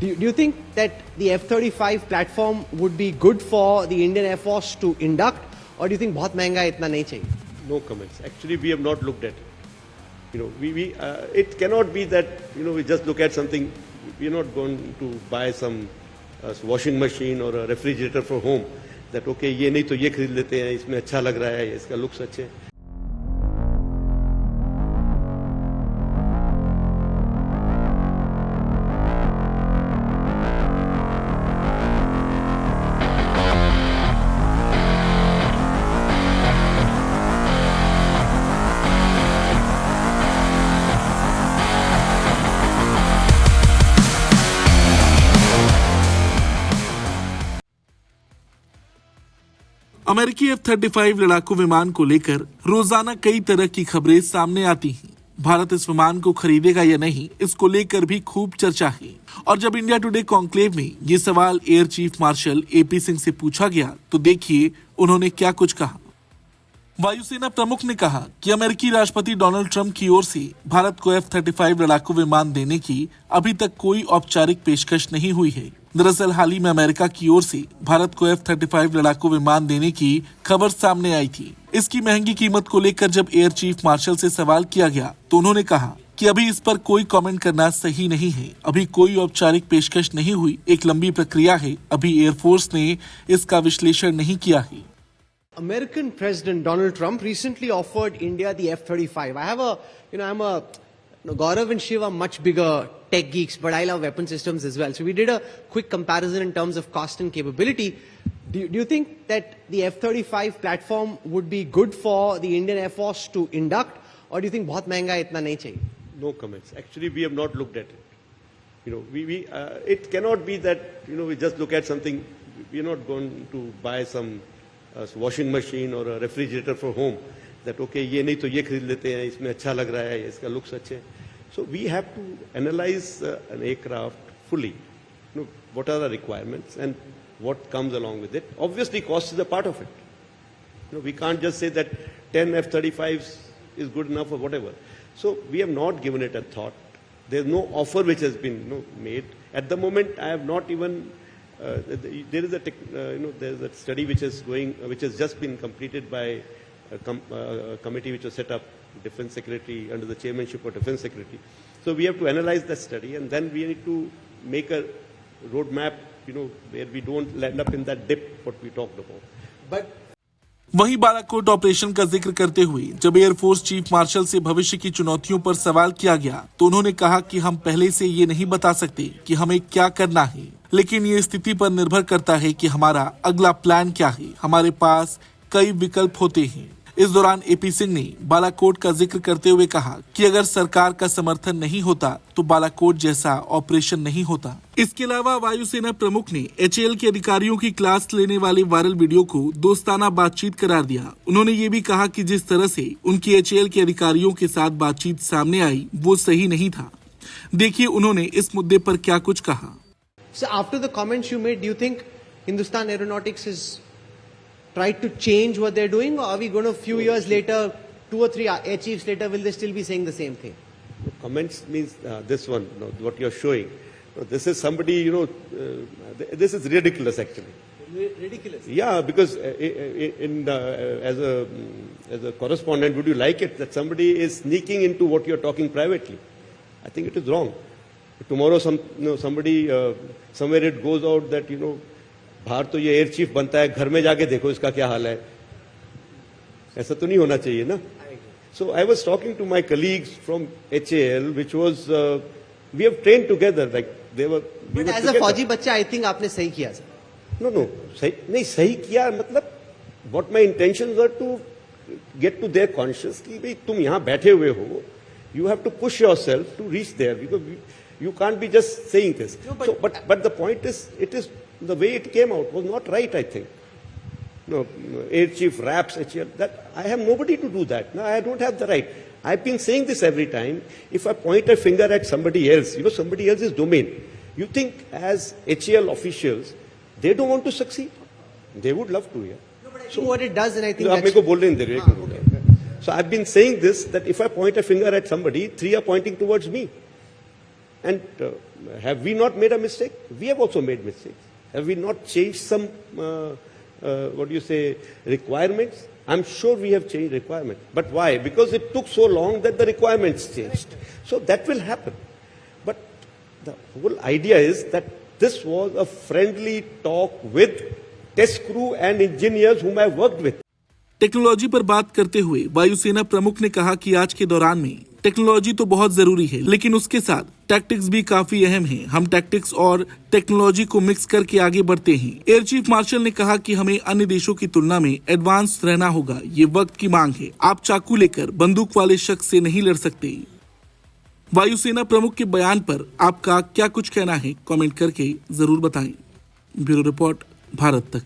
Do you think that the F-35 platform would be good for the Indian Air Force to induct, or do you think बहुत महंगा है इतना नहीं चाहिए? No comments. Actually, we have not looked at it. It cannot be that we just look at something. We are not going to buy some washing machine or a refrigerator for home. That okay, ये नहीं तो ये खरीद लेते हैं, इसमें अच्छा लग रहा है, इसका लुक्स अच्छे हैं. अमेरिकी F-35 लड़ाकू विमान को लेकर रोजाना कई तरह की खबरें सामने आती हैं। भारत इस विमान को खरीदेगा या नहीं, इसको लेकर भी खूब चर्चा है। और जब इंडिया टुडे कॉन्क्लेव में ये सवाल air chief marshal AP Singh से पूछा गया तो देखिए उन्होंने क्या कुछ कहा। वायुसेना प्रमुख ने कहा कि अमेरिकी राष्ट्रपति डोनाल्ड ट्रंप की ओर से भारत को F-35 लड़ाकू विमान देने की अभी तक कोई औपचारिक पेशकश नहीं हुई है। दरअसल हाल ही में अमेरिका की ओर से भारत को F-35 लड़ाकू विमान देने की खबर सामने आई थी। इसकी महंगी कीमत को लेकर जब एयर चीफ मार्शल से सवाल किया गया तो उन्होंने कहा कि अभी इस पर कोई कमेंट करना सही नहीं है। अभी कोई औपचारिक पेशकश नहीं हुई, एक लंबी प्रक्रिया है। अभी एयरफोर्स ने इसका विश्लेषण नहीं किया है। American President Donald Trump recently offered India the F-35. I'm a Gaurav and Shiv are much bigger tech geeks, but I love weapon systems as well. So we did a quick comparison in terms of cost and capability. Do you think that the F-35 platform would be good for the Indian Air Force to induct, or do you think बहुत महंगा है इतना नहीं चाहिए? No comments. Actually, we have not looked at it. It cannot be that we just look at something. We are not going to buy some washing machine or a refrigerator for home. That okay, ये नहीं तो ये खरीद लेते हैं, इसमें अच्छा लग रहा है, इसका लुक्स अच्छे हैं. So we have to analyze an aircraft fully. What are the requirements and what comes along with it. Obviously, cost is a part of it. We can't just say that 10 F-35s is good enough or whatever. So we have not given it a thought. There's no offer which has been made. At the moment, I have not even. There is there's a study which has just been completed by a committee which was set up, Defense Secretary, under the chairmanship of Defense Secretary. So we have to analyze that study and then we need to make a roadmap, where we don't land up in that dip what we talked about. But वहीं Balakot operation का जिक्र करते हुए जब air force chief marshal से भविष्य की चुनौतियों पर सवाल किया गया तो उन्होंने कहा कि हम पहले से ये नहीं बता सकते कि हमें क्या करना है, लेकिन ये स्थिति पर निर्भर करता है कि हमारा अगला प्लान क्या है। हमारे पास कई विकल्प होते हैं। इस दौरान AP सिंह ने बालाकोट का जिक्र करते हुए कहा कि अगर सरकार का समर्थन नहीं होता तो बालाकोट जैसा ऑपरेशन नहीं होता। इसके अलावा वायुसेना प्रमुख ने HAL के अधिकारियों की क्लास लेने वाले वायरल वीडियो को दोस्ताना बातचीत करार दिया। उन्होंने ये भी कहा कि जिस तरह से उनकी HAL के अधिकारियों के साथ बातचीत सामने आई वो सही नहीं था। देखिए उन्होंने इस मुद्दे पर क्या कुछ कहा। So after the comments you made, do you think Hindustan Aeronautics is tried to change what they're doing, or are we going to, a few years later, 2 or 3 air chiefs later, will they still be saying the same thing? Comments means this one, what you're showing. This is somebody, this is ridiculous actually. Ridiculous? Yeah, because as a correspondent, would you like it that somebody is sneaking into what you're talking privately? I think it is wrong. Tomorrow somebody, somewhere it goes out that, बाहर तो ये air chief बनता है, घर में जाके देखो इसका क्या हाल है. ऐसा तो नहीं होना चाहिए ना. So I was talking to my colleagues from HAL, which was we have trained together, like they were. But as a फौजी बच्चा, I think आपने सही किया सर. No, सही किया मतलब what my intentions were to get to their conscience कि भाई तुम यहाँ बैठे हुए हो, you have to push yourself to reach there because you can't be just saying this. No, but the point is, it is the way it came out was not right, I think. Air Chief raps HAL. That I have nobody to do that. No, I don't have the right. I've been saying this every time. If I point a finger at somebody else, somebody else's domain, you think as HAL officials, they don't want to succeed? They would love to, yeah. No, but I think what it does, and I think So I've been saying this, that if I point a finger at somebody, 3 are pointing towards me. And have we not made a mistake? We have also made mistakes. Have we not changed some, requirements? I'm sure we have changed requirements. But why? Because it took so long that the requirements changed. So that will happen. But the whole idea is that this was a friendly talk with test crew and engineers whom I worked with. Technology पर बात करते हुए वायुसेना प्रमुख ने कहा कि आज के दौरान में टेक्नोलॉजी तो बहुत जरूरी है, लेकिन उसके साथ टैक्टिक्स भी काफी अहम हैं। हम टैक्टिक्स और टेक्नोलॉजी को मिक्स करके आगे बढ़ते हैं। एयर चीफ मार्शल ने कहा कि हमें अन्य देशों की तुलना में एडवांस रहना होगा। ये वक्त की मांग है। आप चाकू लेकर बंदूक वाले शख्स से नहीं लड़ सकते। वायुसेना प्रमुख के बयान पर आपका क्या कुछ कहना है, कमेंट करके जरूर बताएं। ब्यूरो रिपोर्ट, भारत तक।